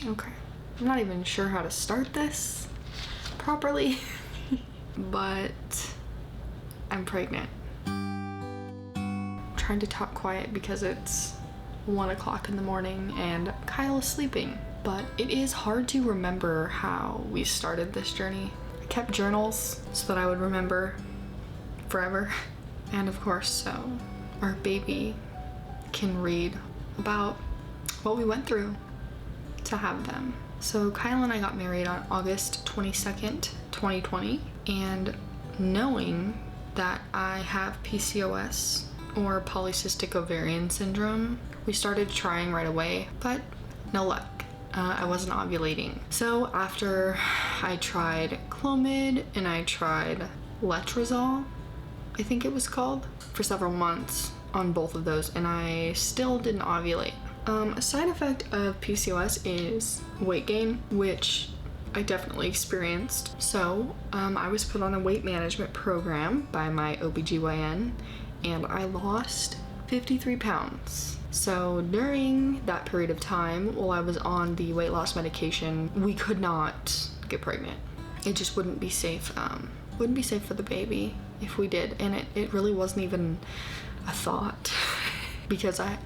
Okay, I'm not even sure how to start this properly, but I'm pregnant. I'm trying to talk quiet because it's 1 o'clock in the morning and Kyle is sleeping. But it is hard to remember how we started this journey. I kept journals so that I would remember forever. And of course, so our baby can read about what we went through to have them. So Kyle and I got married on August 22nd, 2020. And knowing that I have PCOS or polycystic ovarian syndrome, we started trying right away, but no luck. I wasn't ovulating. So after I tried Clomid and I tried Letrozole, I think it was called, for several months on both of those, and I still didn't ovulate. A side effect of PCOS is weight gain, which I definitely experienced. So I was put on a weight management program by my OBGYN and I lost 53 pounds. So during that period of time, while I was on the weight loss medication, we could not get pregnant. It just wouldn't be safe. Wouldn't be safe for the baby if we did. And it really wasn't even a thought because I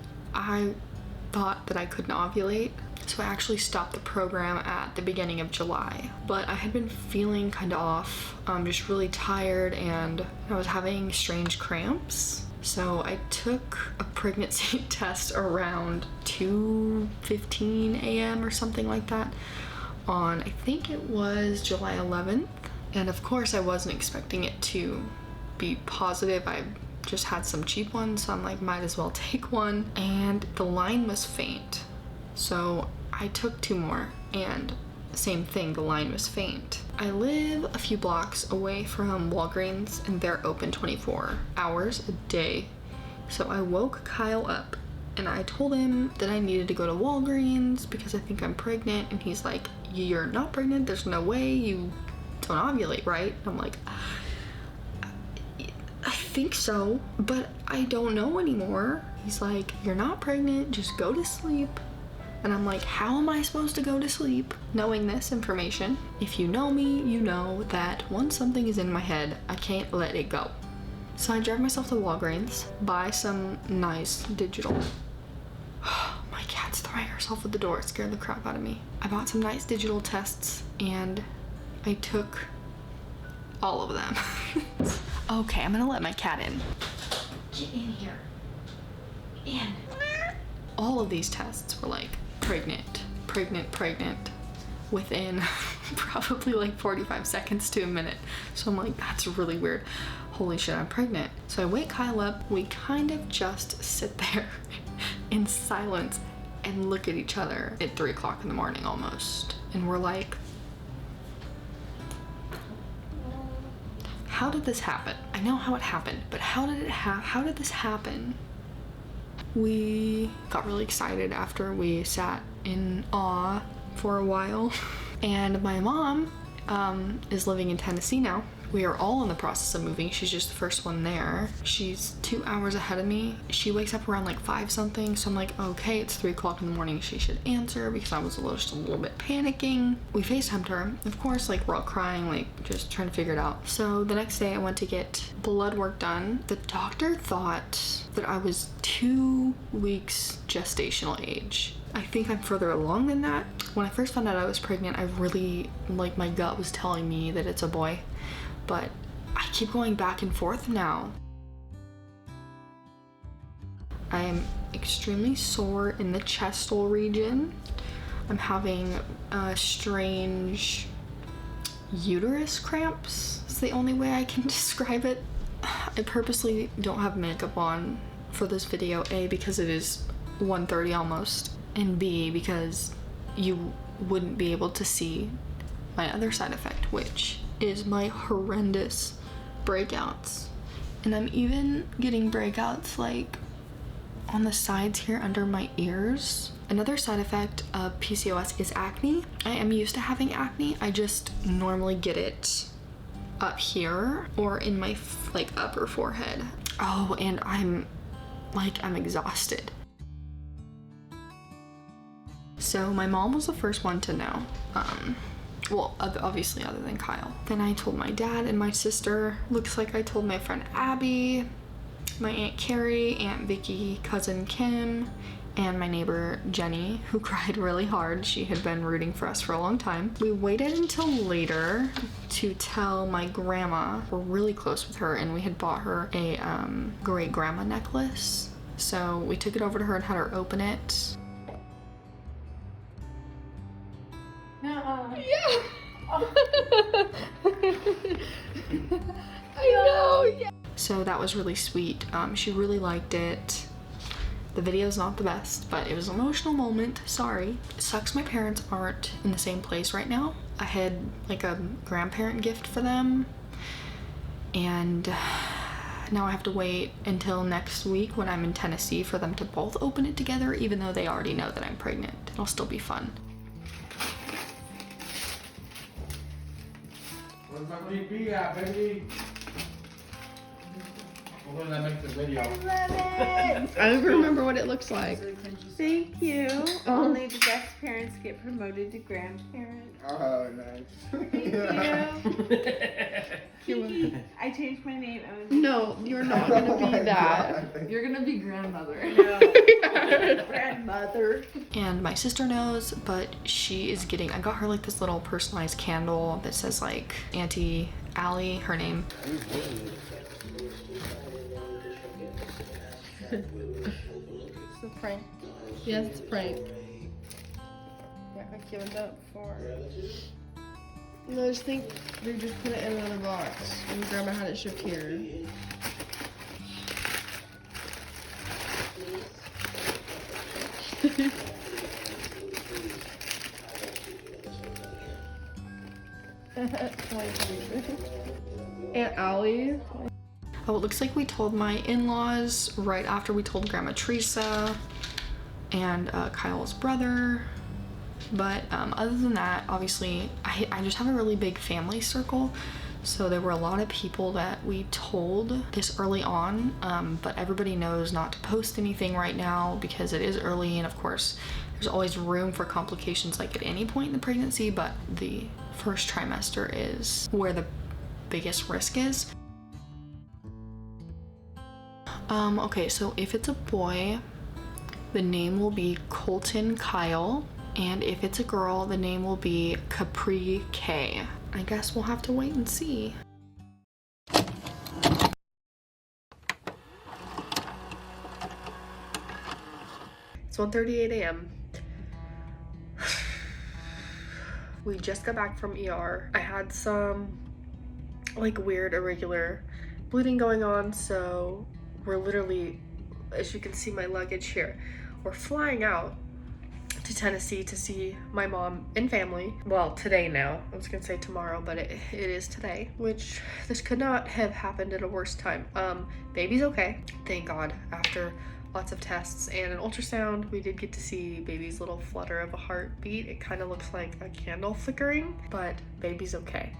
thought that I couldn't ovulate. So I actually stopped the program at the beginning of July. But I had been feeling kind of off, just really tired, and I was having strange cramps. So I took a pregnancy test around 2:15 a.m. or something like that on, I think it was July 11th. And of course I wasn't expecting it to be positive. I just had some cheap ones, so I'm like, might as well take one. And the line was faint. So I took 2 more and same thing, the line was faint. I live a few blocks away from Walgreens and they're open 24 hours a day. So I woke Kyle up and I told him that I needed to go to Walgreens because I think I'm pregnant. And he's like, you're not pregnant, there's no way, you don't ovulate, right? I'm like, I think so, but I don't know anymore. He's like, you're not pregnant, just go to sleep. And I'm like, how am I supposed to go to sleep knowing this information? If you know me, you know that once something is in my head, I can't let it go. So I drive myself to Walgreens, buy some nice digital. My cat's throwing herself at the door. It scared the crap out of me. I bought some nice digital tests and I took all of them. Okay, I'm gonna let my cat in. Get in here. In. All of these tests were like, pregnant within probably like 45 seconds to a minute. So I'm like, that's really weird. Holy shit, I'm pregnant. So I wake Kyle up. We kind of just sit there in silence and look at each other at 3 o'clock in the morning almost. And we're like, how did this happen? I know how it happened, but how did this happen? We got really excited after we sat in awe for a while. And my mom is living in Tennessee now. We are all in the process of moving. She's just the first one there. She's 2 hours ahead of me. She wakes up around like 5 something. So I'm like, okay, it's 3 o'clock in the morning. She should answer because I was just a little bit panicking. We FaceTimed her. Of course, like we're all crying, like just trying to figure it out. So the next day I went to get blood work done. The doctor thought that I was 2 weeks gestational age. I think I'm further along than that. When I first found out I was pregnant, I really, like, my gut was telling me that it's a boy. But I keep going back and forth now. I am extremely sore in the chestal region. I'm having strange uterus cramps. It's the only way I can describe it. I purposely don't have makeup on for this video, A, because it is 1:30 almost, and B, because you wouldn't be able to see my other side effect, which is my horrendous breakouts. And I'm even getting breakouts like on the sides here under my ears. Another side effect of PCOS is acne. I am used to having acne. I just normally get it up here or in my like upper forehead. Oh, and I'm exhausted. So my mom was the first one to know. Well, obviously other than Kyle. Then I told my dad and my sister. Looks like I told my friend Abby, my Aunt Carrie, Aunt Vicky, cousin Kim, and my neighbor Jenny, who cried really hard. She had been rooting for us for a long time. We waited until later to tell my grandma. We're really close with her, and we had bought her a great grandma necklace. So we took it over to her and had her open it. Yeah. I know. Yeah. So that was really sweet. She really liked it. The video's not the best, but it was an emotional moment. Sorry. It sucks my parents aren't in the same place right now. I had like a grandparent gift for them, and now I have to wait until next week when I'm in Tennessee for them to both open it together, even though they already know that I'm pregnant. It'll still be fun. Where's my TV at, baby? When I make the video. I love it! I don't even remember what it looks like. Thank you. Only the best parents get promoted to grandparent. Oh, nice. Thank you. I changed my name. No, you're not gonna be that. You're gonna be grandmother. No. Grandmother. And my sister knows, but she is getting, I got her like this little personalized candle that says like Auntie Allie, her name. It's a prank. Yes, it's a prank. Yeah, I queued up for. No, I just think they just put it in another box and Grandma had it shipped here. Aunt Allie. Oh, it looks like we told my in-laws right after we told Grandma Teresa and Kyle's brother. But other than that, obviously, I just have a really big family circle. So there were a lot of people that we told this early on, but everybody knows not to post anything right now because it is early, and of course, there's always room for complications like at any point in the pregnancy, but the first trimester is where the biggest risk is. Okay, so if it's a boy, the name will be Kolton Kyle, and if it's a girl, the name will be Capri K. I guess we'll have to wait and see. It's 1:38 a.m. We just got back from ER. I had some like weird irregular bleeding going on, so we're literally, as you can see my luggage here, we're flying out to Tennessee to see my mom and family. Well, today now. I was gonna say tomorrow, but it is today, which this could not have happened at a worse time. Baby's okay, thank God. After lots of tests and an ultrasound, we did get to see baby's little flutter of a heartbeat. It kind of looks like a candle flickering, but baby's okay.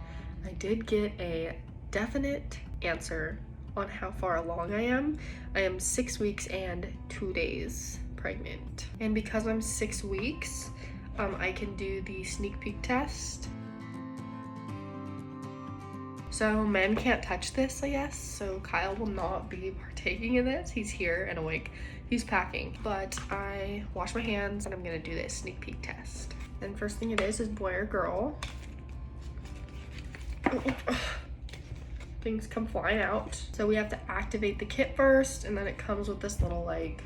I did get a definite answer on how far along I am. I am 6 weeks and 2 days pregnant. And because I'm 6 weeks, I can do the SneakPeek test. So men can't touch this, I guess. So Kyle will not be partaking in this. He's here and awake. He's packing. But I wash my hands and I'm gonna do this SneakPeek test. And first thing it is boy or girl. Things come flying out. So we have to activate the kit first, and then it comes with this little like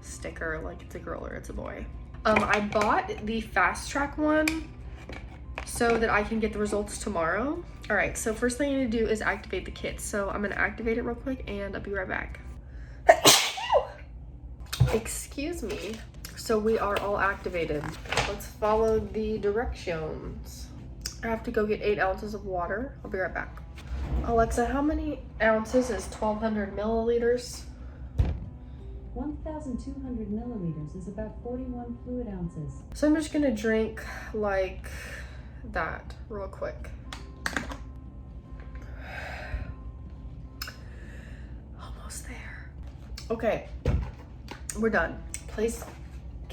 sticker like it's a girl or it's a boy. I bought the fast track one so that I can get the results tomorrow. All right, so first thing I need to do is activate the kit. So I'm gonna activate it real quick and I'll be right back. Excuse me. So we are all activated. Let's follow the directions. I have to go get 8 ounces of water. I'll be right back. Alexa, how many ounces is 1,200 milliliters? 1,200 milliliters is about 41 fluid ounces. So I'm just gonna drink like that real quick. Almost there. Okay, we're done. Place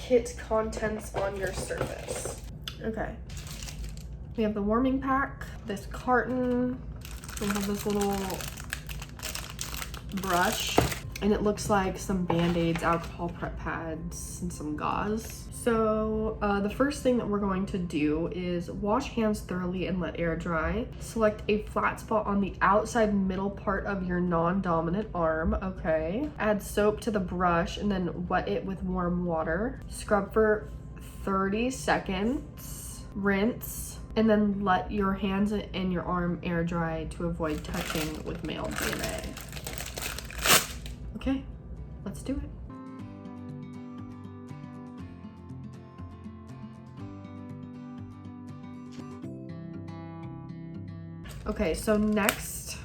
kit contents on your surface. Okay. We have the warming pack, this carton, we have this little brush, and it looks like some Band-Aids, alcohol prep pads, and some gauze. So the first thing that we're going to do is wash hands thoroughly and let air dry. Select a flat spot on the outside middle part of your non-dominant arm, okay. Add soap to the brush and then wet it with warm water. Scrub for 30 seconds, rinse, and then let your hands and your arm air dry to avoid touching with male DNA. Okay, let's do it. Okay, so next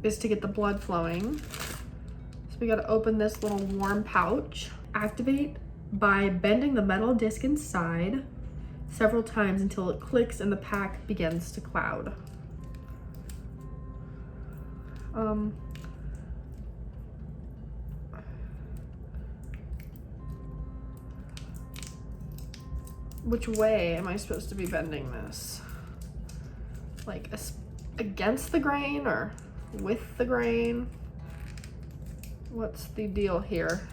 is to get the blood flowing. So we gotta open this little warm pouch. Activate by bending the metal disc inside several times until it clicks and the pack begins to cloud. Which way am I supposed to be bending this? Like against the grain or with the grain? What's the deal here?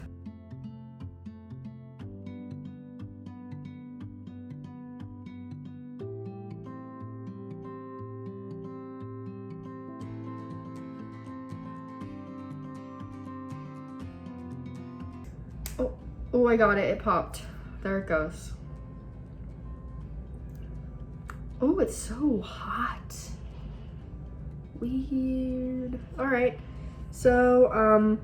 Oh, I got it, it popped. There it goes. Oh, it's so hot. Weird. All right, so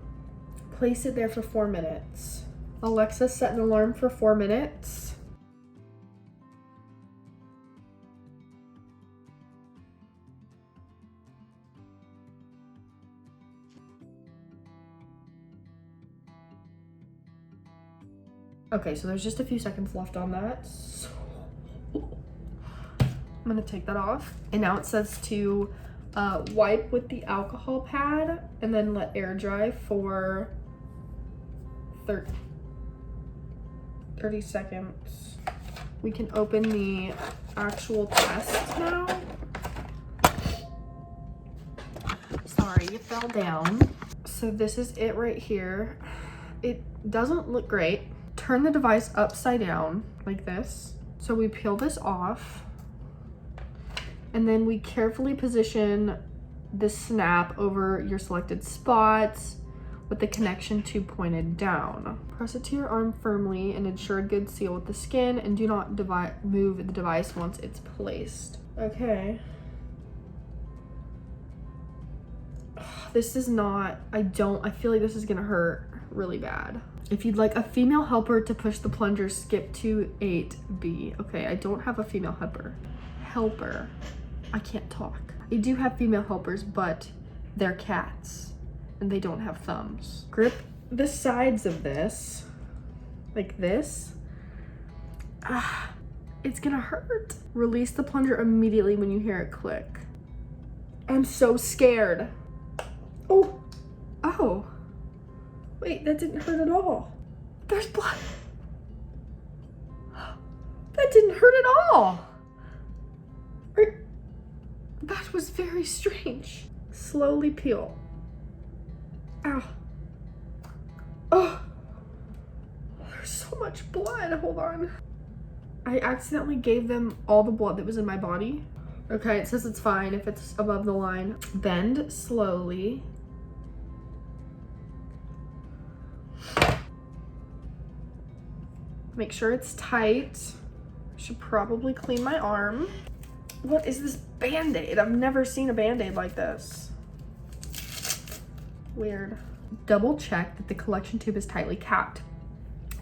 place it there for 4 minutes. Alexa, set an alarm for 4 minutes. Okay, so there's just a few seconds left on that. So I'm gonna take that off. And now it says to wipe with the alcohol pad and then let air dry for 30 seconds. We can open the actual test now. Sorry, it fell down. So this is it right here. It doesn't look great. Turn the device upside down like this. So we peel this off. And then we carefully position the snap over your selected spots with the connection tube pointed down. Press it to your arm firmly and ensure a good seal with the skin, and do not move the device once it's placed. Okay. This is not, I feel like this is gonna hurt really bad. If you'd like a female helper to push the plunger, skip to 8B. Okay, I don't have a female helper. I can't talk. I do have female helpers, but they're cats and they don't have thumbs. Grip the sides of this, like this. It's gonna hurt. Release the plunger immediately when you hear it click. I'm so scared. Oh. Wait, that didn't hurt at all. There's blood. That didn't hurt at all. That was very strange. Slowly peel. Ow. Oh, there's so much blood. Hold on. I accidentally gave them all the blood that was in my body. Okay, it says it's fine if it's above the line. Bend slowly. Make sure it's tight. Should probably clean my arm. What is this Band-Aid? I've never seen a Band-Aid like this. Weird. Double check that the collection tube is tightly capped.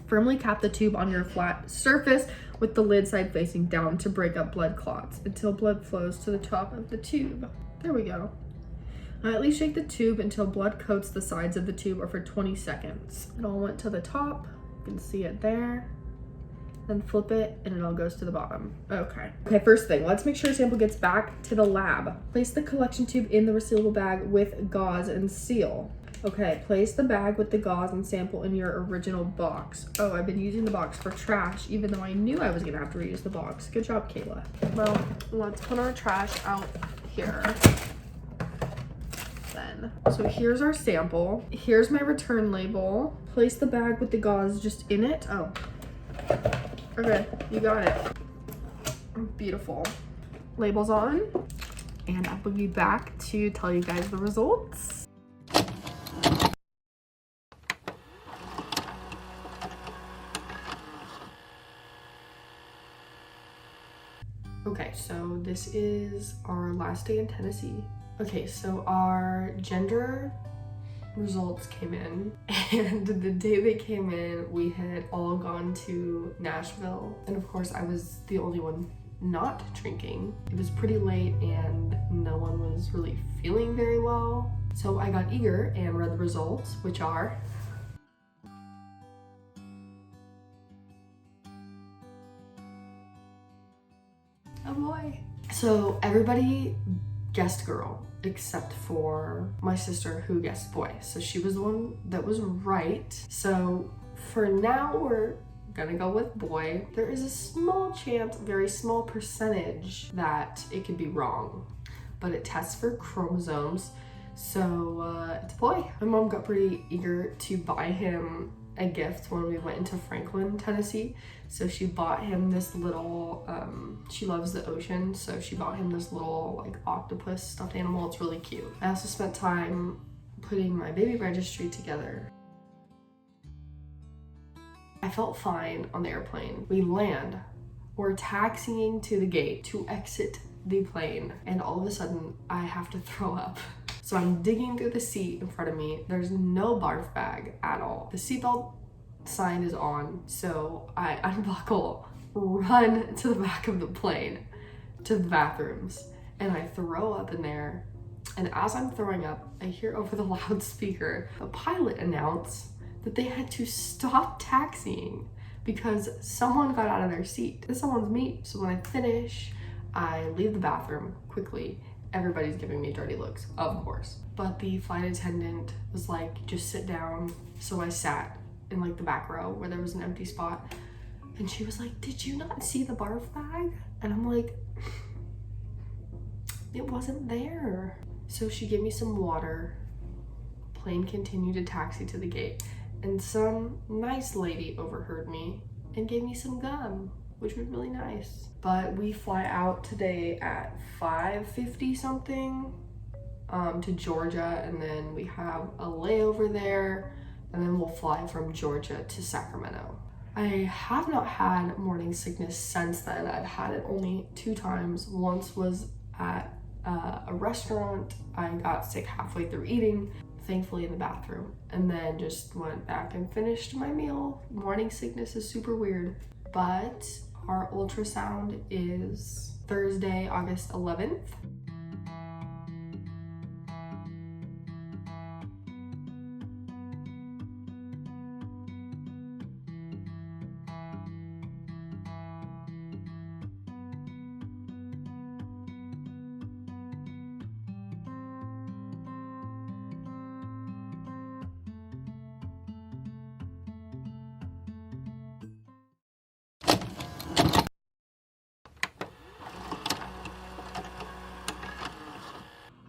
Firmly cap the tube on your flat surface with the lid side facing down to break up blood clots until blood flows to the top of the tube. There we go. Lightly shake the tube until blood coats the sides of the tube, or for 20 seconds. It all went to the top. You can see it there. Then flip it and it all goes to the bottom. Okay, first thing, let's make sure sample gets back to the lab. Place the collection tube in the resealable bag with gauze and seal. Okay, place the bag with the gauze and sample in your original box. Oh, I've been using the box for trash, even though I knew I was gonna have to reuse the box. Good job, Kayla. Well, let's put our trash out here. Then. So here's our sample. Here's my return label. Place the bag with the gauze just in it. Oh. Okay, you got it. Beautiful. Labels on. And I will be back to tell you guys the results. Okay, so this is our last day in Tennessee. Okay, so our gender results came in, and the day they came in, we had all gone to Nashville. And of course, I was the only one not drinking. It was pretty late and no one was really feeling very well. So I got eager and read the results, which are oh boy. So everybody guessed girl except for my sister who guessed boy. So she was the one that was right. So for now we're gonna go with boy. There is a small chance, very small percentage that it could be wrong, but it tests for chromosomes. So it's a boy. My mom got pretty eager to buy him a gift when we went into Franklin, Tennessee. So she bought him this little, she loves the ocean, so she bought him this little like octopus stuffed animal. It's really cute. I also spent time putting my baby registry together. I felt fine on the airplane. We land, we're taxiing to the gate to exit the plane, and all of a sudden I have to throw up. So I'm digging through the seat in front of me. There's no barf bag at all. The seatbelt sign is on, so I unbuckle, run to the back of the plane, to the bathrooms, and I throw up in there. And as I'm throwing up, I hear over the loudspeaker a pilot announce that they had to stop taxiing because someone got out of their seat. It's someone's me. So when I finish, I leave the bathroom quickly. Everybody's giving me dirty looks, of course. But the flight attendant was like, just sit down. So I sat in like the back row where there was an empty spot. And she was like, did you not see the barf bag? And I'm like, it wasn't there. So she gave me some water. Plane continued to taxi to the gate. And some nice lady overheard me and gave me some gum, which was really nice. But we fly out today at 5:50 something to Georgia, and then we have a layover there, and then we'll fly from Georgia to Sacramento. I have not had morning sickness since then. I've had it only 2 times. Once was at a restaurant. I got sick halfway through eating, thankfully in the bathroom, and then just went back and finished my meal. Morning sickness is super weird, but our ultrasound is Thursday, August 11th.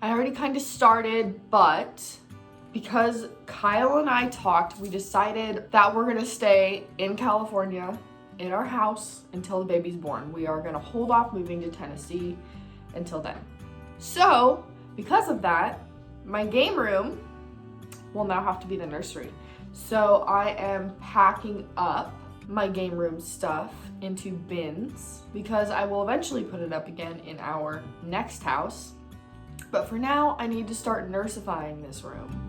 I already kind of started, but because Kyle and I talked, we decided that we're gonna stay in California in our house until the baby's born. We are gonna hold off moving to Tennessee until then. So because of that, my game room will now have to be the nursery. So I am packing up my game room stuff into bins because I will eventually put it up again in our next house. But for now, I need to start nursifying this room.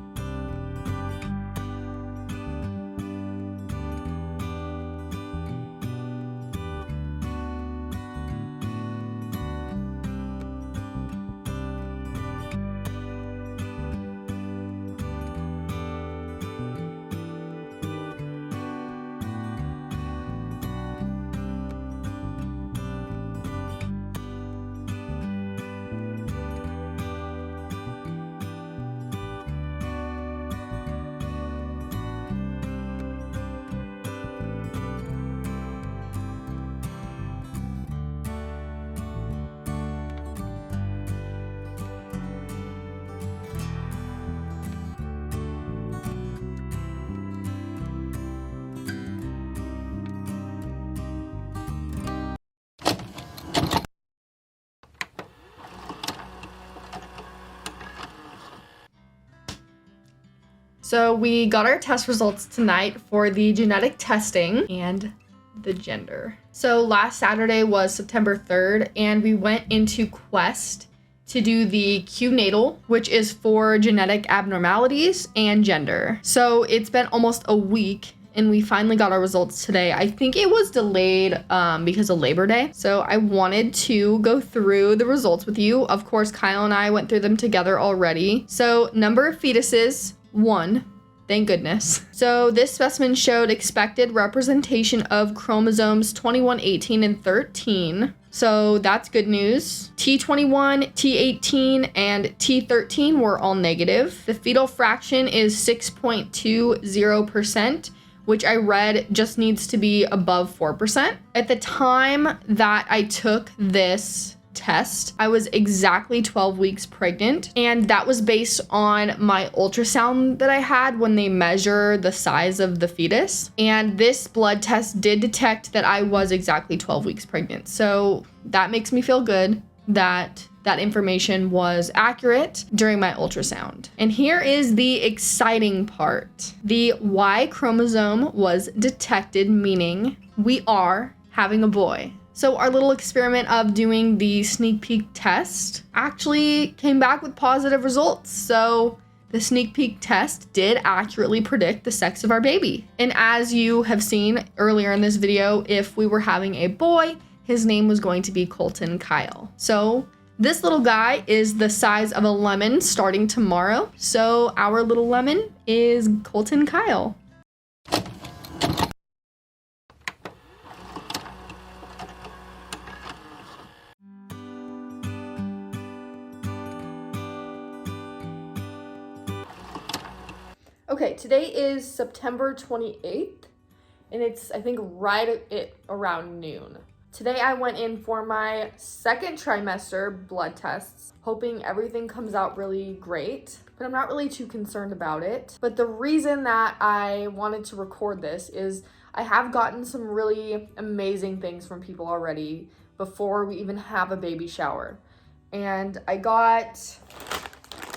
So we got our test results tonight for the genetic testing and the gender. So last Saturday was September 3rd, and we went into Quest to do the Q-natal, which is for genetic abnormalities and gender. So it's been almost a week, and we finally got our results today. I think it was delayed because of Labor Day. So I wanted to go through the results with you. Of course, Kyle and I went through them together already. So number of fetuses, 1. Thank goodness. So this specimen showed expected representation of chromosomes 21, 18, and 13. So that's good news. T21, T18, and T13 were all negative. The fetal fraction is 6.20%, which I read just needs to be above 4%. At the time that I took this test, I was exactly 12 weeks pregnant, and that was based on my ultrasound that I had when they measure the size of the fetus. And this blood test did detect that I was exactly 12 weeks pregnant. So that makes me feel good that that information was accurate during my ultrasound. And here is the exciting part. The Y chromosome was detected, meaning we are having a boy. So our little experiment of doing the SneakPeek test actually came back with positive results. So the SneakPeek test did accurately predict the sex of our baby. And as you have seen earlier in this video, if we were having a boy, his name was going to be Kolton Kyle. So this little guy is the size of a lemon starting tomorrow. So our little lemon is Kolton Kyle. Okay, today is September 28th, and it's, I think, around noon. Today I went in for my second trimester blood tests, hoping everything comes out really great, but I'm not really too concerned about it. But the reason that I wanted to record this is I have gotten some really amazing things from people already before we even have a baby shower. And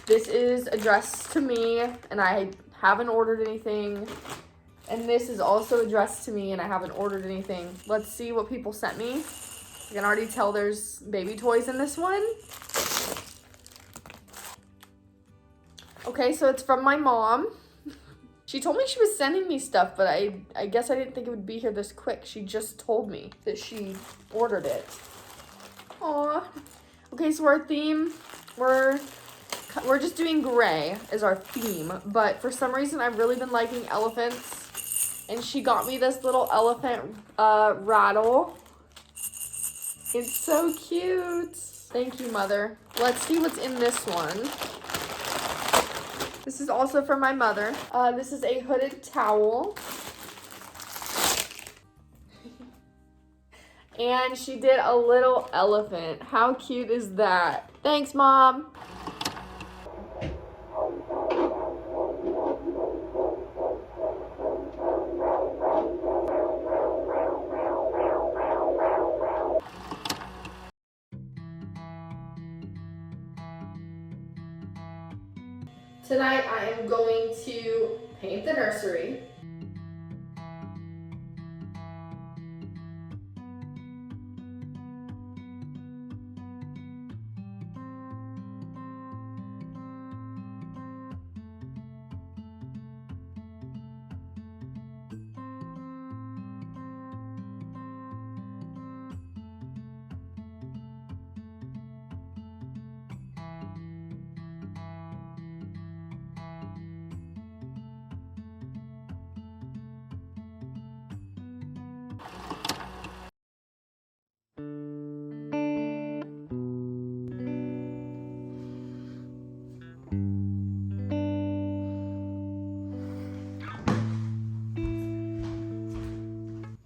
this is addressed to me, and I haven't ordered anything. And this is also addressed to me, and I haven't ordered anything. Let's see what people sent me. I can already tell there's baby toys in this one. Okay, so it's from my mom. She told me she was sending me stuff, but I guess I didn't think it would be here this quick. She just told me that she ordered it. Aw. Okay, so our theme, we're just doing gray as our theme, but for some reason I've really been liking elephants. And she got me this little elephant rattle. It's so cute. Thank you, Mother. Let's see what's in this one. This is also for my mother. This is a hooded towel. And she did a little elephant. How cute is that? Thanks, Mom. Tonight I am going to paint the nursery.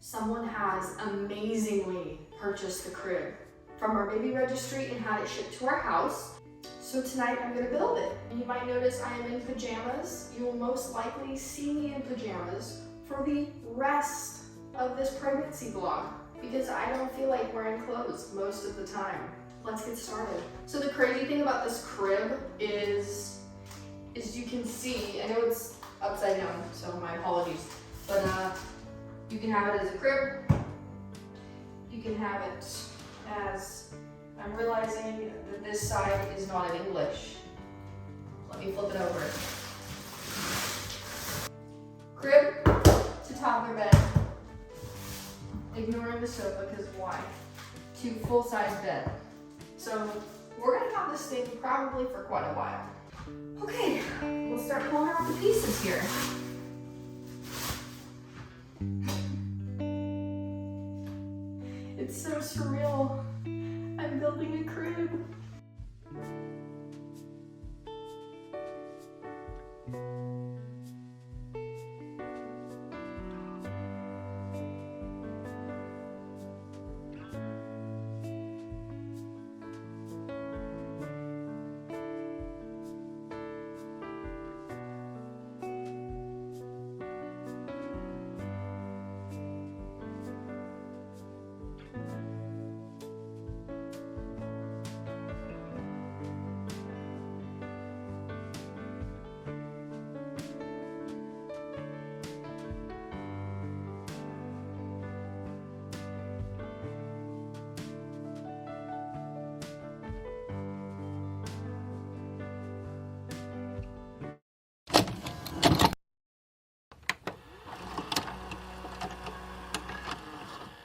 Someone has amazingly purchased the crib from our baby registry and had it shipped to our house. So tonight I'm gonna build it. And you might notice I am in pajamas. You will most likely see me in pajamas for the rest of this pregnancy vlog because I don't feel like wearing clothes most of the time. Let's get started. So the crazy thing about this crib is you can see, I know it's upside down, so my apologies. But you can have it as a crib. You can have it as, I'm realizing that this side is not in English. Let me flip it over. Crib to toddler bed. Ignoring the sofa, because why? To full-size bed. So we're gonna have this thing probably for quite a while. Okay, we'll start pulling out the pieces here. It's so surreal. I'm building a crib.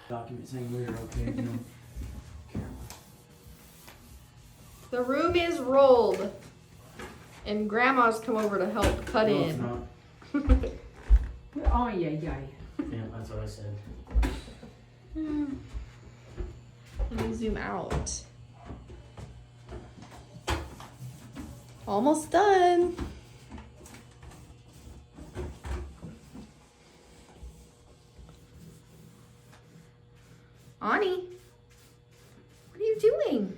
Document saying we were okay, you know. The room is rolled, and Grandma's come over to help cut No, it's in. not. Oh, yeah. Yeah, that's what I said. Let me zoom out. Almost done. Ani, what are you doing?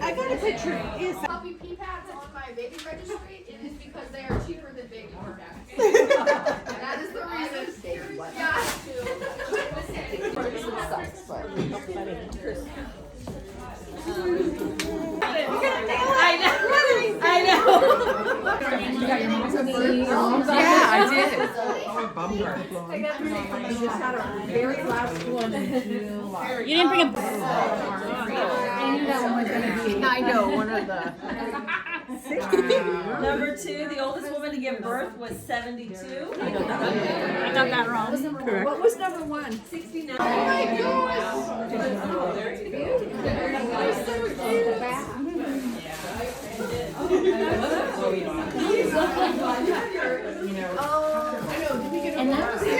I got a picture. Puppy pee pads on my baby registry, it is because they are cheaper than baby pee pads. And that is the reason. Yeah. Yeah, I did. You didn't bring a. I know, one of the. Number 2, the oldest woman to give birth was 72. I got that wrong. Correct. What was number 1? 69. Oh my gosh. And that was the thing.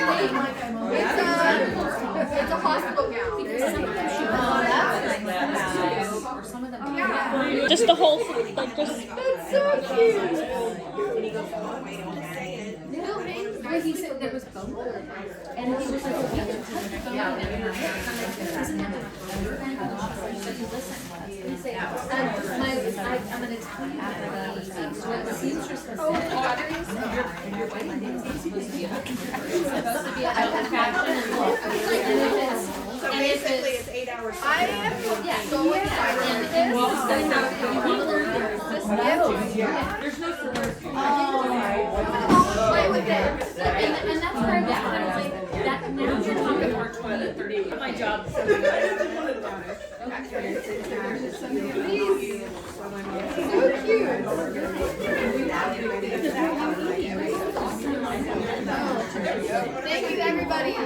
It's a hospital gown. Just the whole, like just. That's so cute. Where he said there was both. And he was like, well, we can touch the phone. Isn't that I'm going to tell you what the seamstress has said. And your wedding day is supposed to be about fashion and look. So basically it's 8 hours. I am so excited. There's no Play with it. And that's where I was kind of like, that now you're talking more 20, 30. My job is so So cute. Thank you, everybody. I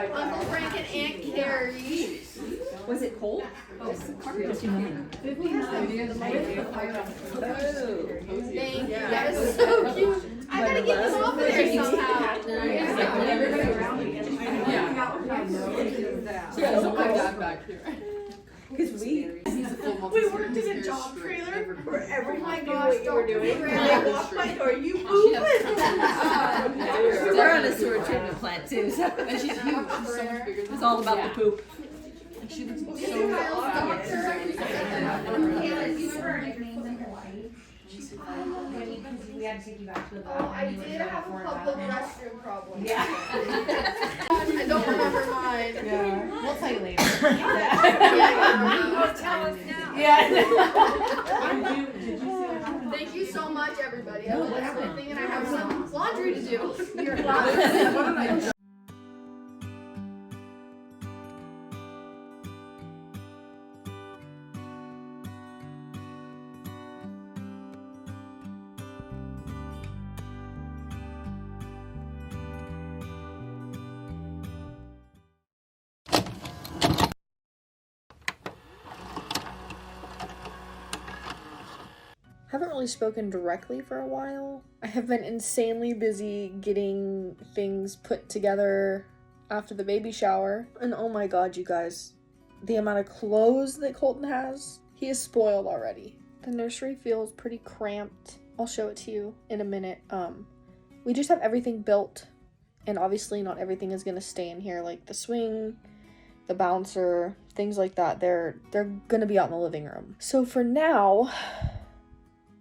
love Uncle Frank and Aunt Carrie. Was it cold? Thank you. That is so cute. I gotta get this off of there somehow. Because we worked in a job trailer where everyone knew what you were doing. And they walked by door, you pooping. We're on a sewer treatment plant too, so And she's huge. She's so much bigger than it's all about the poop. she looks so We had to take you back to the Oh, I did have a couple of restroom problems. Yeah. I don't remember mine. We'll tell you later. Tell us now. Thank you so much, everybody. I love everything, and I have some laundry to do. Haven't really spoken directly for a while. I have been insanely busy getting things put together after the baby shower. And oh my god, you guys, the amount of clothes that Colton has, he is spoiled already. The nursery feels pretty cramped. I'll show it to you in a minute. We just have everything built, and obviously not everything is gonna stay in here, like the swing, the bouncer, things like that. They're gonna be out in the living room. So for now,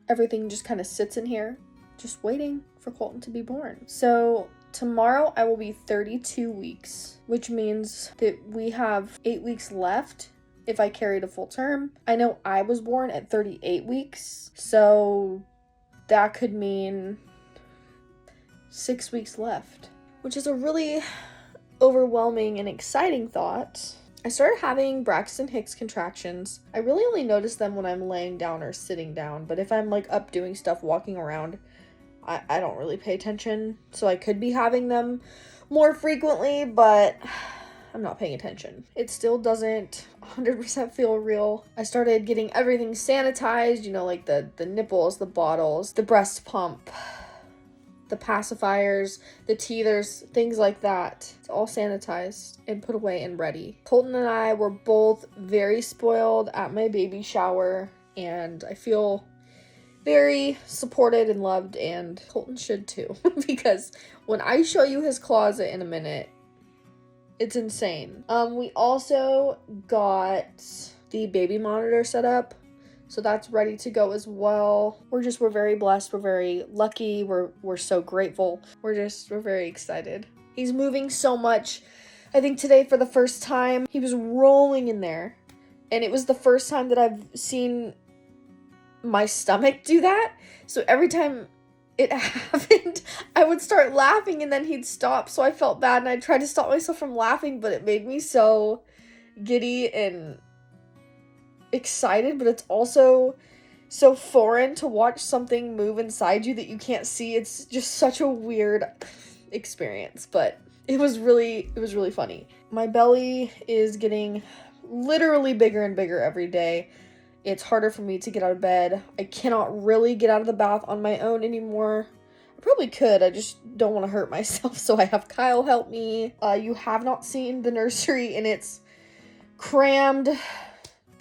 everything just kind of sits in here, just waiting for Colton to be born. So tomorrow I will be 32 weeks, which means that we have 8 weeks left if I carried a full term. I know I was born at 38 weeks, so that could mean 6 weeks left, which is a really overwhelming and exciting thought. I started having Braxton Hicks contractions. I really only notice them when I'm laying down or sitting down, but if I'm like up doing stuff, walking around, I don't really pay attention. So I could be having them more frequently, but I'm not paying attention. It still doesn't 100% feel real. I started getting everything sanitized, you know, like the nipples, the bottles, the breast pump, the pacifiers, the teethers, things like that. It's all sanitized and put away and ready. Colton and I were both very spoiled at my baby shower, and I feel very supported and loved, and Colton should too, because when I show you his closet in a minute, it's insane. We also got the baby monitor set up, so that's ready to go as well. We're very blessed. We're very lucky. We're so grateful. We're very excited. He's moving so much. I think today for the first time, he was rolling in there. And it was the first time that I've seen my stomach do that. So every time it happened, I would start laughing and then he'd stop. So I felt bad and I tried to stop myself from laughing, but it made me so giddy and excited, but it's also so foreign to watch something move inside you that you can't see. It's just such a weird experience, but it was really funny. My belly is getting literally bigger and bigger every day. It's harder for me to get out of bed. I cannot really get out of the bath on my own anymore. I probably could, I just don't want to hurt myself, so I have Kyle help me. You have not seen the nursery in its crammed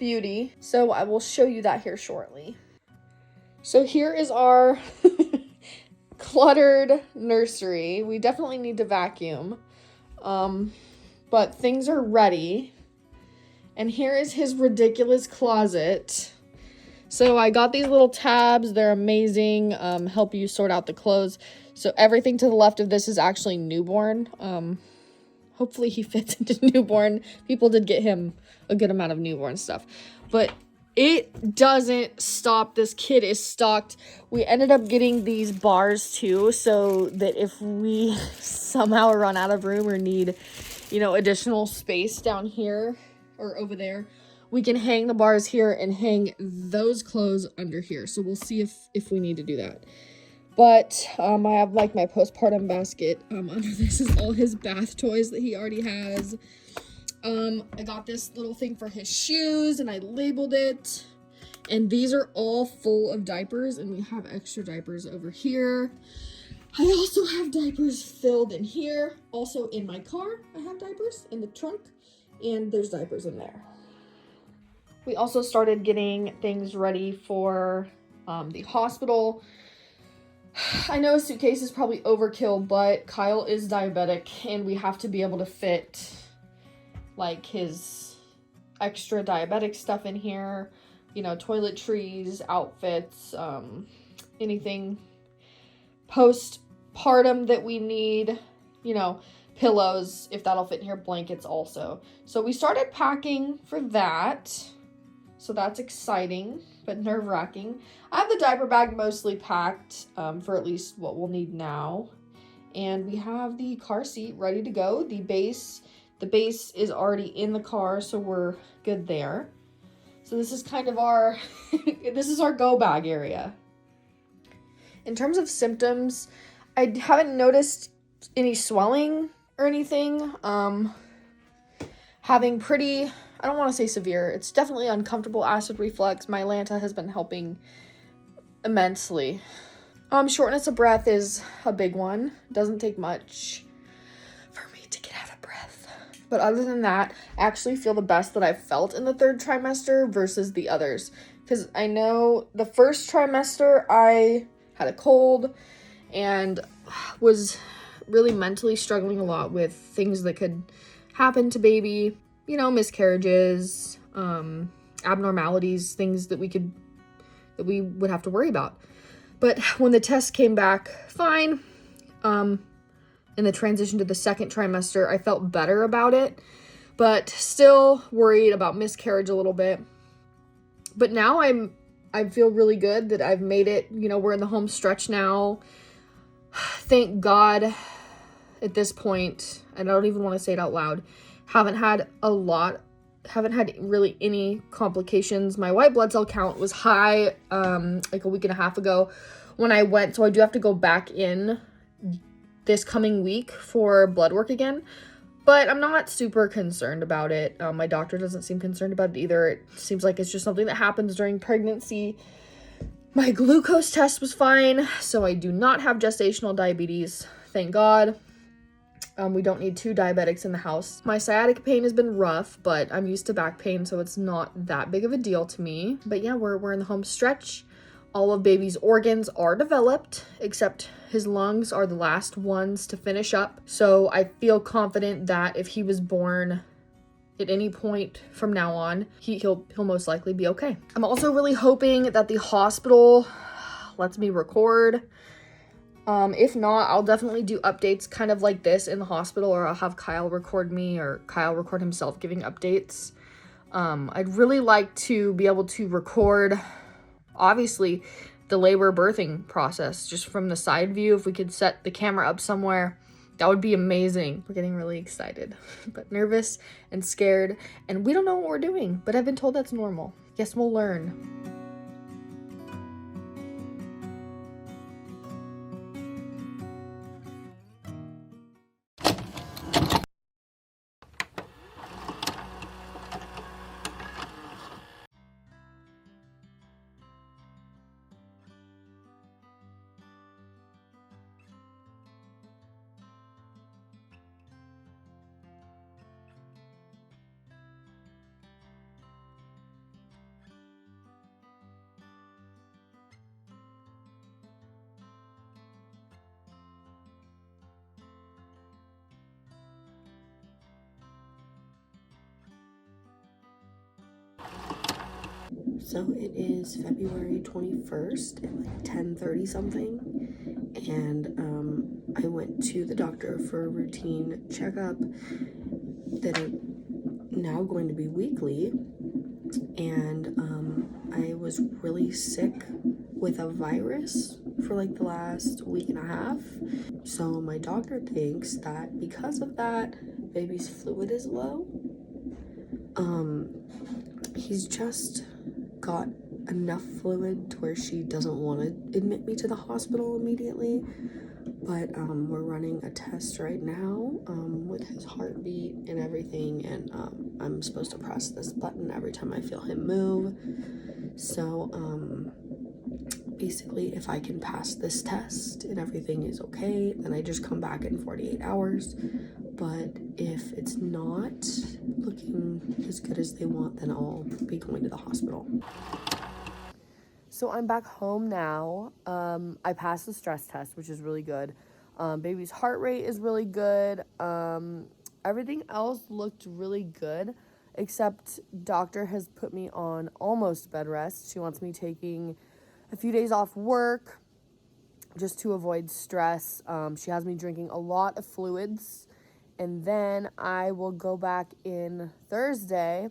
beauty, so I will show you that here shortly. So here is our cluttered nursery. We definitely need to vacuum, but things are ready. And here is his ridiculous closet. So I got these little tabs. They're amazing. Help you sort out the clothes. So everything to the left of this is actually newborn. Hopefully he fits into newborn. People did get him a good amount of newborn stuff. But It doesn't stop. This kid is stocked. We ended up getting these bars too, so that if we somehow run out of room or need, you know, additional space down here or over there, we can hang the bars here and hang those clothes under here. So we'll see if we need to do that. But I have like my postpartum basket. Under this is all his bath toys that he already has. I got this little thing for his shoes and I labeled it. And these are all full of diapers, and we have extra diapers over here. I also have diapers filled in here. Also in my car, I have diapers in the trunk, and there's diapers in there. We also started getting things ready for the hospital. I know a suitcase is probably overkill, but Kyle is diabetic, and we have to be able to fit like his extra diabetic stuff in here, you know, toiletries, outfits, anything postpartum that we need, you know, pillows, if that'll fit in here, blankets also. So we started packing for that. So that's exciting, but nerve-wracking. I have the diaper bag mostly packed for at least what we'll need now. And we have the car seat ready to go. The base is already in the car, so we're good there. So this is kind of our, this is our go bag area. In terms of symptoms, I haven't noticed any swelling or anything. Having pretty, I don't want to say severe, it's definitely uncomfortable acid reflux. My Lanta has been helping immensely. Shortness of breath is a big one. Doesn't take much for me to get out of breath. But other than that, I actually feel the best that I've felt in the third trimester versus the others. Because I know the first trimester I had a cold and was really mentally struggling a lot with things that could happen to baby. You know, miscarriages, abnormalities, things that we would have to worry about. But when the test came back fine, in the transition to the second trimester, I felt better about it, but still worried about miscarriage a little bit. But now I feel really good that I've made it. You know, we're in the home stretch now. Thank God at this point, and I don't even want to say it out loud, haven't had really any complications. My white blood cell count was high like a week and a half ago when I went, so I do have to go back in this coming week for blood work again, but I'm not super concerned about it. My doctor doesn't seem concerned about it either. It seems like it's just something that happens during pregnancy. My glucose test was fine, so I do not have gestational diabetes, thank God. We don't need 2 diabetics in the house. My sciatic pain has been rough, but I'm used to back pain, so it's not that big of a deal to me. But yeah, we're in the home stretch. All of baby's organs are developed, except his lungs are the last ones to finish up. So I feel confident that if he was born at any point from now on, he'll most likely be okay. I'm also really hoping that the hospital lets me record. If not, I'll definitely do updates kind of like this in the hospital, or I'll have Kyle record me or Kyle record himself giving updates. I'd really like to be able to record, obviously, the labor birthing process just from the side view. If we could set the camera up somewhere, that would be amazing. We're getting really excited, but nervous and scared, and we don't know what we're doing, but I've been told that's normal. Guess we'll learn. So it is February 21st at like 10:30 something, and I went to the doctor for a routine checkup that are now going to be weekly, and I was really sick with a virus for like the last week and a half. So my doctor thinks that because of that, baby's fluid is low. He's just got enough fluid to where she doesn't want to admit me to the hospital immediately. But we're running a test right now with his heartbeat and everything, and I'm supposed to press this button every time I feel him move. So basically, if I can pass this test and everything is okay, then I just come back in 48 hours. But if it's not looking as good as they want, then I'll be going to the hospital. So I'm back home now. I passed the stress test, which is really good. Baby's heart rate is really good. Everything else looked really good, except doctor has put me on almost bed rest. She wants me taking a few days off work just to avoid stress. She has me drinking a lot of fluids, and then I will go back in Thursday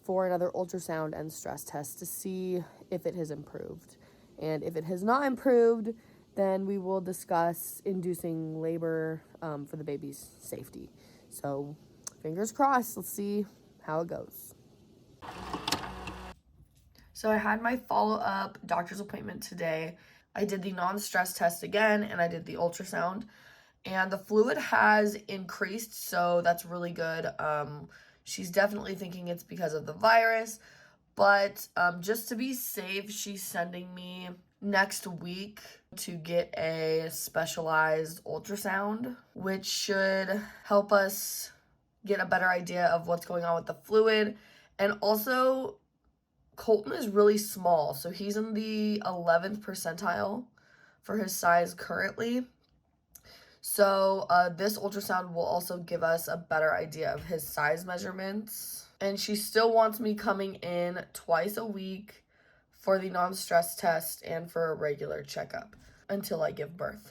for another ultrasound and stress test to see if it has improved. And if it has not improved, then we will discuss inducing labor for the baby's safety. So fingers crossed, let's see how it goes. So I had my follow-up doctor's appointment today. I did the non-stress test again, and I did the ultrasound. And the fluid has increased, so that's really good. She's definitely thinking it's because of the virus. But just to be safe, she's sending me next week to get a specialized ultrasound, which should help us get a better idea of what's going on with the fluid. And also, Colton is really small, so he's in the 11th percentile for his size currently. So this ultrasound will also give us a better idea of his size measurements. And she still wants me coming in twice a week for the non-stress test and for a regular checkup until I give birth.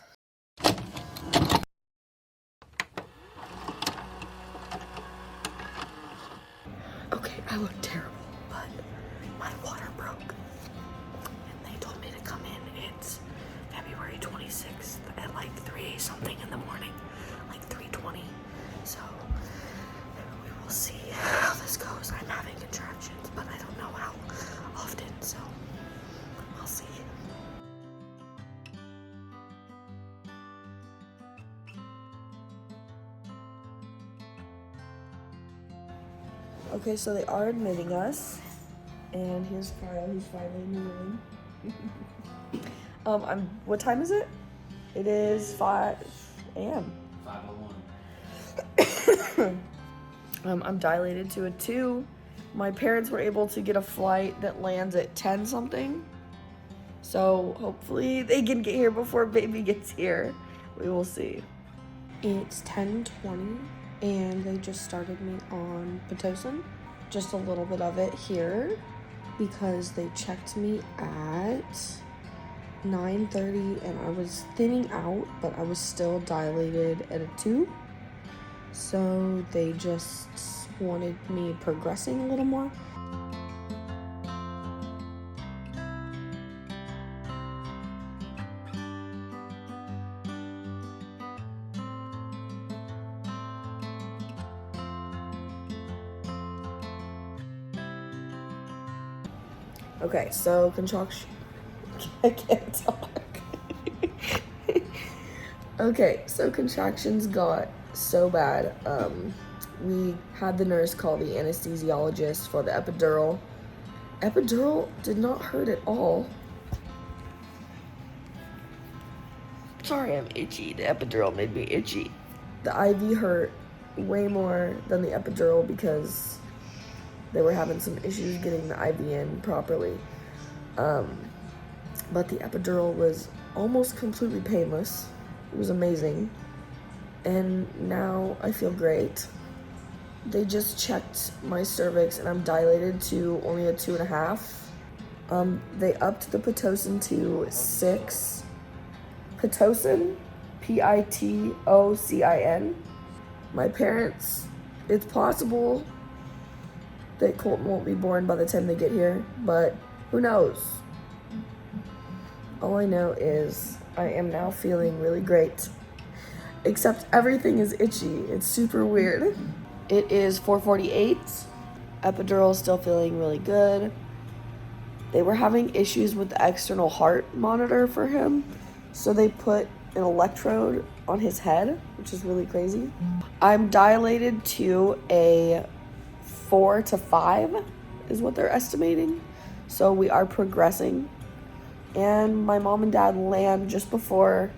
Okay, I look terrible, but my water broke. And they told me to come in. It's February 26th at like 3-something in the morning, like 3:20. So we will see how this goes. I'm having contractions, but I don't know how often, so we'll see. Okay, so they are admitting us, and here's Kyle. He's finally in the room. What time is it? It is 5 a.m. 5:01. I'm dilated to a 2. My parents were able to get a flight that lands at 10-something. So hopefully they can get here before baby gets here. We will see. It's 10:20 and they just started me on Pitocin. Just a little bit of it here because they checked me at 9:30 and I was thinning out, but I was still dilated at a 2. So they just wanted me progressing a little more. Okay, so contraction. I can't talk. Okay, so contractions got so bad. We had the nurse call the anesthesiologist for the epidural. Epidural did not hurt at all. Sorry, I'm itchy. The epidural made me itchy. The IV hurt way more than the epidural because they were having some issues getting the IV in properly. But the epidural was almost completely painless. It was amazing. And now I feel great. They just checked my cervix and I'm dilated to only a 2.5. They upped the Pitocin to 6. Pitocin, Pitocin. My parents, it's possible that Colton won't be born by the time they get here, but who knows? All I know is I am now feeling really great. Except everything is itchy. It's super weird. It is 4:48. Epidural still feeling really good. They were having issues with the external heart monitor for him, so they put an electrode on his head, which is really crazy. I'm dilated to a 4 to 5 is what they're estimating. So we are progressing. And my mom and dad land just before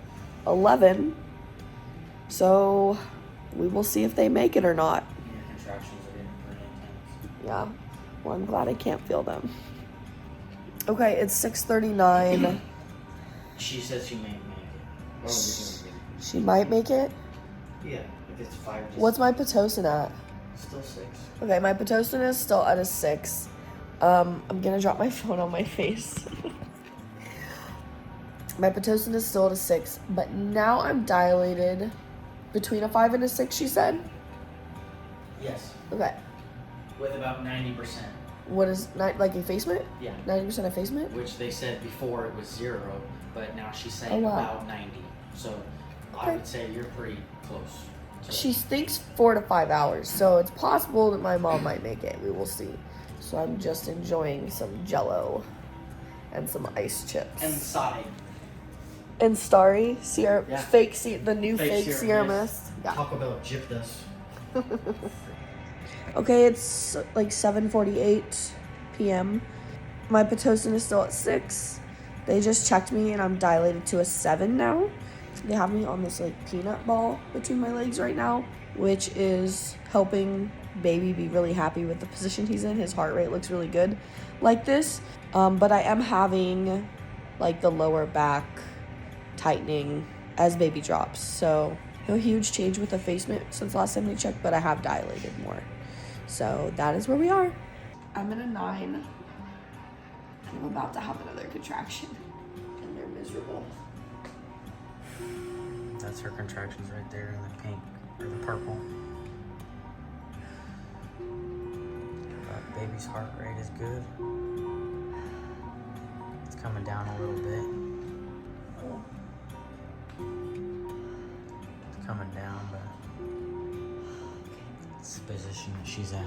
11. So we will see if they make it or not. Your contractions are getting pretty intense. Yeah. Well, I'm glad I can't feel them. Okay, it's 6:39. She says she may make it. Oh, you're gonna She might make it. get it. Yeah, if it's 5 to What's my Pitocin at? still 6. Okay, my Pitocin is still at a 6. I'm gonna drop my phone on my face. My Pitocin is still at a 6, but now I'm dilated between a 5 and a 6, she said? Yes, Okay. with about 90%. What is, like effacement? Yeah, 90% effacement? which they said before it was 0, but now she's saying Oh, wow. about 90. So I Okay. would say you're pretty close. to She thinks 4 to 5 hours, so it's possible that my mom might make it. We will see. So I'm just enjoying some Jello and some ice chips. And side. And Starry, Sierra, Yeah. the new fake Sierra Sierra Mist. Mist. Yeah. Taco Bell gypped us. Okay, it's like 7:48 p.m. My Pitocin is still at 6. They just checked me and I'm dilated to a 7 now. They have me on this like peanut ball between my legs right now, which is helping baby be really happy with the position he's in. His heart rate looks really good like this. But I am having like the lower back tightening as baby drops. So no huge change with effacement since last time we checked, but I have dilated more. So that is where we are. I'm in a 9 and I'm about to have another contraction and they're miserable. That's her contractions right there in the pink or the purple. But baby's heart rate is good. It's coming down a little bit. It's coming down, but it's the position that she's at.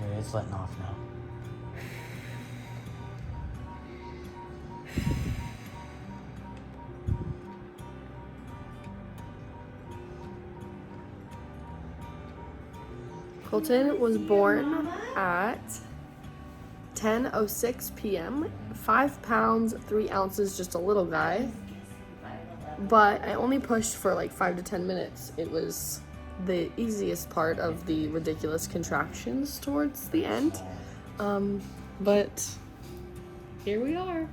Okay, it's letting off now. Colton was born at 10:06 p.m. 5 pounds, 3 ounces, just a little guy. But I only pushed for like 5 to 10 minutes. It was the easiest part of the ridiculous contractions towards the end. But here we are.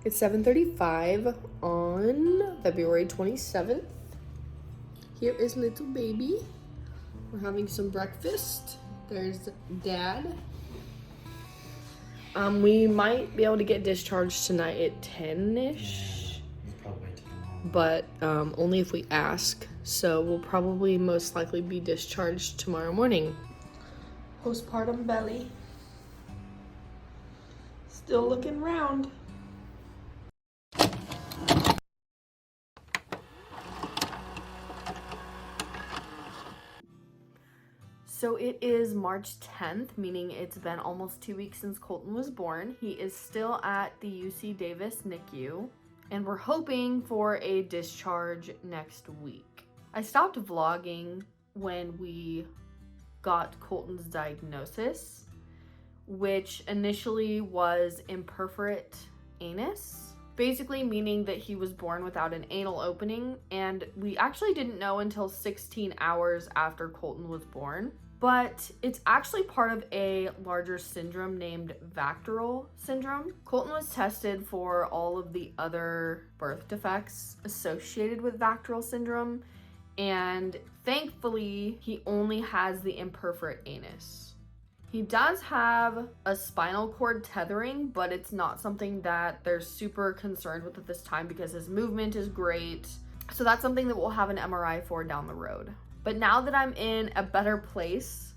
It's 7:35 on February 27th. Here is little baby. We're having some breakfast. There's Dad. We might be able to get discharged tonight at 10-ish. But only if we ask. So we'll probably most likely be discharged tomorrow morning. Postpartum belly. Still looking round. So it is March 10th, meaning it's been almost 2 weeks since Colton was born. He is still at the UC Davis NICU, and we're hoping for a discharge next week. I stopped vlogging when we got Colton's diagnosis, which initially was imperforate anus, basically meaning that he was born without an anal opening, and we actually didn't know until 16 hours after Colton was born. But it's actually part of a larger syndrome named Vacteral syndrome. Colton was tested for all of the other birth defects associated with Vacteral syndrome, and thankfully he only has the imperforate anus. He does have a spinal cord tethering, but it's not something that they're super concerned with at this time because his movement is great. So that's something that we'll have an MRI for down the road. But now that I'm in a better place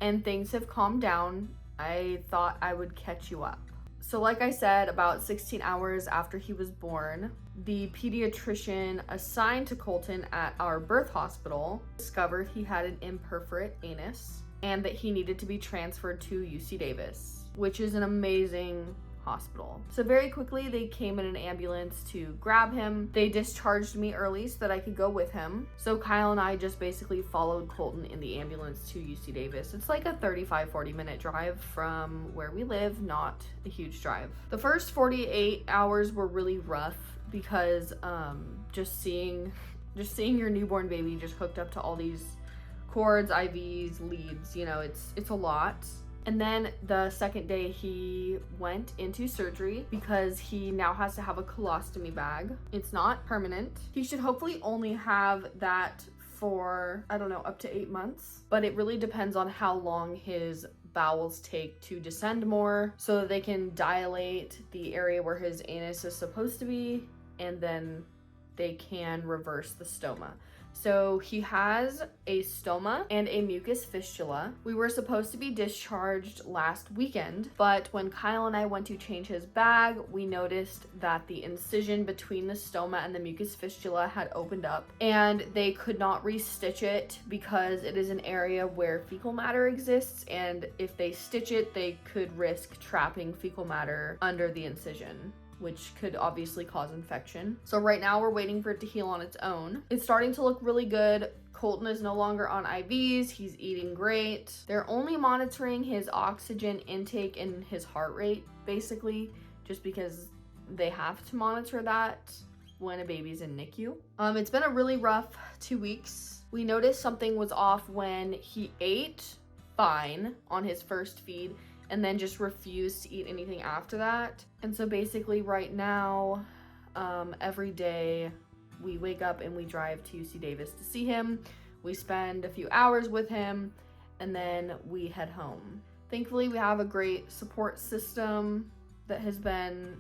and things have calmed down, I thought I would catch you up. So like I said, about 16 hours after he was born, the pediatrician assigned to Colton at our birth hospital discovered he had an imperforate anus and that he needed to be transferred to UC Davis, which is an amazing hospital. So very quickly they came in an ambulance to grab him. They discharged me early so that I could go with him. So Kyle and I just basically followed Colton in the ambulance to UC Davis. It's like a 35-40 minute drive from where we live, not a huge drive. The first 48 hours were really rough because just seeing your newborn baby just hooked up to all these cords, IVs, leads, you know, it's a lot. And then the second day he went into surgery because he now has to have a colostomy bag. It's not permanent. He should hopefully only have that for, I don't know, up to 8 months. But it really depends on how long his bowels take to descend more so that they can dilate the area where his anus is supposed to be, and then they can reverse the stoma. So he has a stoma and a mucus fistula. We were supposed to be discharged last weekend, but when Kyle and I went to change his bag, we noticed that the incision between the stoma and the mucus fistula had opened up, and they could not restitch it because it is an area where fecal matter exists, and if they stitch it, they could risk trapping fecal matter under the incision, which could obviously cause infection. So right now we're waiting for it to heal on its own. It's starting to look really good. Colton is no longer on IVs. He's eating great. They're only monitoring his oxygen intake and his heart rate, basically, just because they have to monitor that when a baby's in NICU. It's been a really rough 2 weeks. We noticed something was off when he ate fine on his first feed and then just refused to eat anything after that. And so basically right now, every day we wake up and we drive to UC Davis to see him. We spend a few hours with him and then we head home. Thankfully, we have a great support system that has been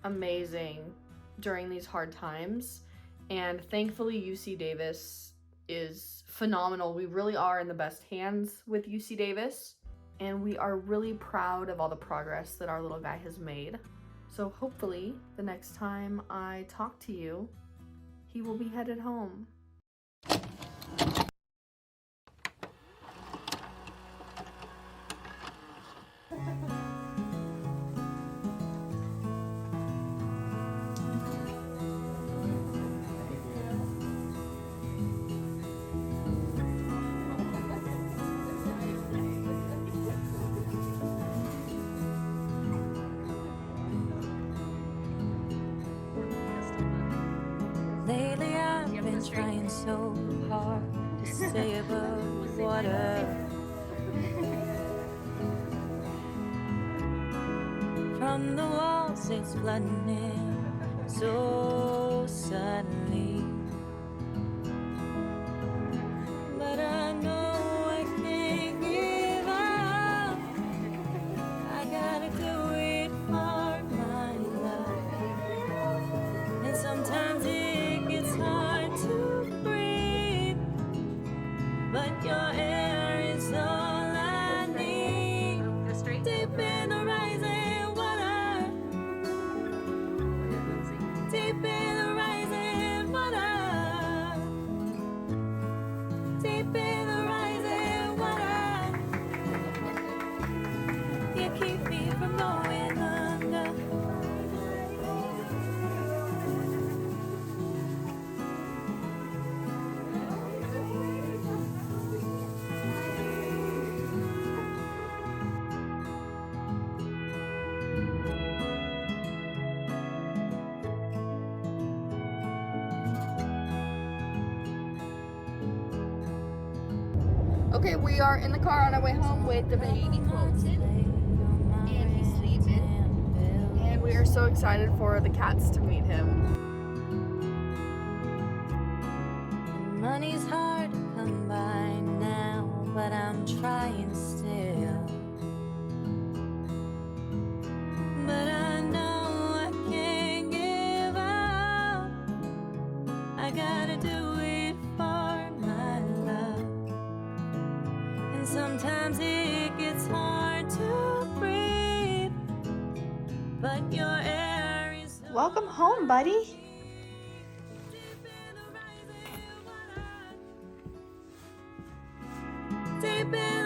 amazing during these hard times. And thankfully, UC Davis is phenomenal. We really are in the best hands with UC Davis. And we are really proud of all the progress that our little guy has made. So hopefully the next time I talk to you, he will be headed home. Lately I've been trying so hard to stay above water. From the walls it's flooding in so suddenly. But I know I can't give up. I gotta do it for my love. And sometimes it gets hard to breathe, but your air is all I need. Deep in the rising water, deep in the rising water. Okay, we are in the car on our way home with the baby Colton. And he's sleeping. And we are so excited for the cats to meet him. Money's hard to come by now, but I'm trying still. But I know I can't give up. I gotta do it for my love. And sometimes it gets hard to breathe, but your air is so Welcome home, buddy. deep in